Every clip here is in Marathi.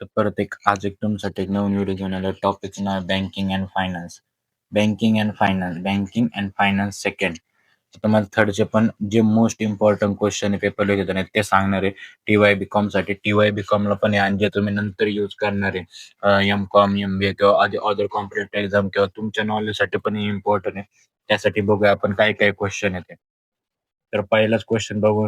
तर परत आज तुमच्यासाठी एक नवीन व्हिडिओ घेऊन आलो. टॉपिकचं नाव आहे banking and finance. Banking and finance second. तुम्हाला थर्डचे पण जे मोस्ट इम्पॉर्टंट क्वेश्चन पेपरला घेताना ते सांगणार आहे. TY BCom साठी TY BCom ला पण आहे, आणि जे तुम्ही नंतर यूज करणार आहे MCOM, MBA किंवा अदर कॉम्पिटेटिव्ह एक्झाम किंवा तुमच्या नॉलेजसाठी पण इम्पॉर्टंट आहे. त्यासाठी बघूया आपण काय काय क्वेश्चन येते. तर पहिलाच क्वेश्चन बघू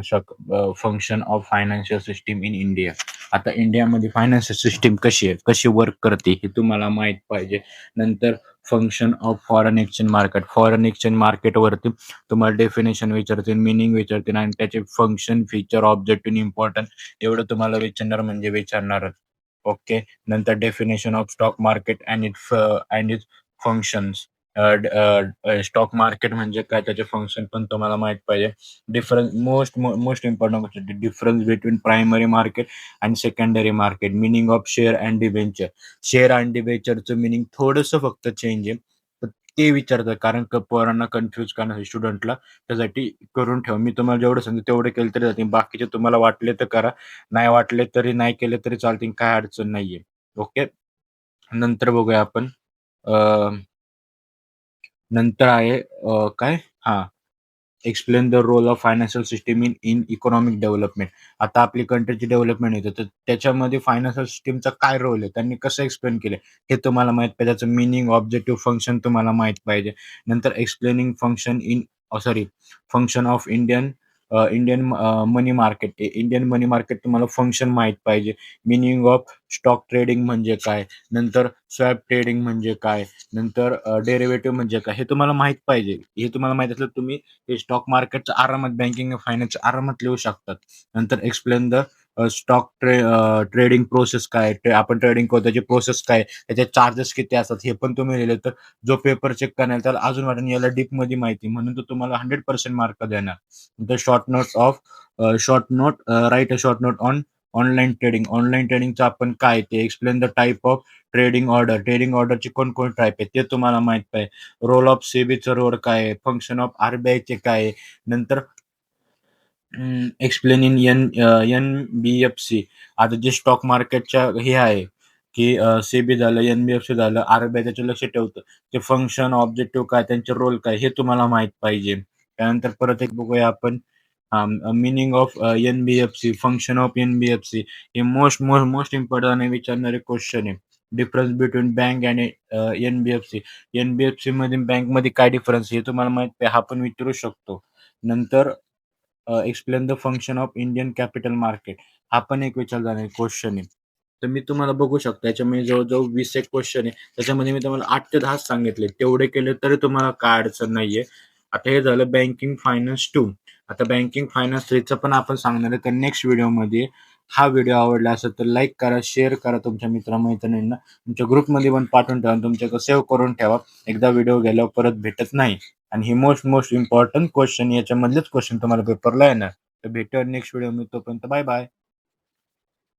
function of financial system in India. आता इंडियामध्ये फायनान्शियल सिस्टीम कशी आहे, कशी वर्क करते हे तुम्हाला माहित पाहिजे. नंतर फंक्शन ऑफ फॉरेन एक्सचेंज मार्केटवरती तुम्हाला डेफिनेशन विचारतील, मिनिंग विचारतील, आणि त्याचे फंक्शन, फीचर, ऑब्जेक्टिव्ह, इम्पॉर्टंट एवढं तुम्हाला विचारणार म्हणजे विचारणारच. ओके. नंतर definition of stock market and its functions. Stock market म्हणजे काय, त्याचे फंक्शन पण तुम्हाला माहित पाहिजे. मोस्ट इम्पॉर्टंट गोष्ट, डिफरन्स बिटवीन प्रायमरी मार्केट आणि secondary market. Meaning of share and debenture. Share and डिबेंचरचं मिनिंग थोडंसं फक्त चेंज आहे, तर ते विचारतात, कारण पोरांना कन्फ्युज करणार स्टुडंटला. त्यासाठी करून ठेवा. मी तुम्हाला जेवढं सांगतो तेवढे केलं तरी जातील. बाकीचे तुम्हाला वाटले तर करा, नाही वाटले तरी नाही केले तरी चालतील, काय अडचण नाहीये. ओके. नंतर बघूया आपण. नंतर आहे काय? हां. Explain the role of financial system in in economic development. आता आपली कंट्रीची डेव्हलपमेंट येते, तर त्याच्यामध्ये फायनान्शियल सिस्टमचा काय रोल आहे, त्यांनी कसं एक्सप्लेन केलं हे तुम्हाला माहित पाहिजे. त्याचं मीनिंग, ऑब्जेक्टिव्ह, फंक्शन तुम्हाला माहित पाहिजे. नंतर explaining function of Indian money market. Indian money market तुम्हाला फंक्शन माहित पाहिजे. मीनिंग ऑफ स्टॉक ट्रेडिंग म्हणजे काय, नंतर स्वॅप ट्रेडिंग म्हणजे काय, नंतर डेरिव्हेटिव्ह म्हणजे काय, हे तुम्हाला माहित पाहिजे. हे तुम्हाला माहित असलं तुम्ही हे स्टॉक मार्केटचं आरामात, बँकिंग फायनान्स आरामात लिहू शकतात. नंतर explain the stock trading process काय, आपण ट्रेडिंग करतो त्याची प्रोसेस काय, त्याचे चार्जेस किती असतात, हे पण तुम्ही लिहिले तर जो पेपर चेक करणार त्याला अजून वाटेल याला डीपमध्ये माहिती, म्हणून तो तुम्हाला 100% मार्क देणार. नंतर write a short note on online trading. Online ट्रेडिंगचं आपण काय ते explain the type of trading ऑर्डरची कोणकोण टाईप आहे ते तुम्हाला माहित पाहिजे. रोल ऑफ सेबीचं रोल काय आहे, फंक्शन ऑफ RBIचे काय आहे. नंतर एक्सप्लेन इन NBFC. आता जे स्टॉक मार्केटच्या हे आहे की सेबी झालं, NBFC झालं, RBI त्याचे लक्ष ठेवतं. ते फंक्शन, ऑब्जेक्टिव्ह काय, त्यांचे रोल काय, हे तुम्हाला माहित पाहिजे. त्यानंतर परत एक बघूया आपण. Meaning of NBFC, function of NBFC. हे मोस्ट इम्पॉर्टंट विचारणारे क्वेश्चन आहे. डिफरन्स बिटवीन बँक आणि NBFC. NBFC मध्ये बँकमध्ये काय डिफरन्स हे तुम्हाला माहित पाहिजे, हा पण विचारू शकतो. नंतर explain the function of Indian capital market. हा पण एक विचारला जाणारा क्वेश्चन आहे. तर मी तुम्हाला बघू शकता याच्यामध्ये जवळजवळ 20 एक क्वेश्चन आहे. त्याच्यामध्ये मी तुम्हाला 8 ते 10 सांगितले. तेवढे केले तरी तुम्हाला काय अडचण नाहीये. आता हे झालं बँकिंग फायनान्स 2. आता बँकिंग फायनान्स 3 चं पण आपण सांगणार आहे, तर नेक्स्ट व्हिडिओमध्ये. हा व्हिडिओ आवडला असेल तर लाईक करा, शेअर करा तुमच्या मित्र-मैत्रिणींना. तुमच्या ग्रुपमध्ये पण पाठवून ठेवा, तुमच्याकडे सेव्ह करून ठेवा. एकदा व्हिडिओ गेल्यावर परत भेटत नाही. आणि हे मोस्ट इम्पॉर्टंट क्वेश्चन, याच्यामधलेच क्वेश्चन तुम्हाला पेपरला येणार. तर भेटूया नेक्स्ट व्हिडिओ. तोपर्यंत बाय बाय.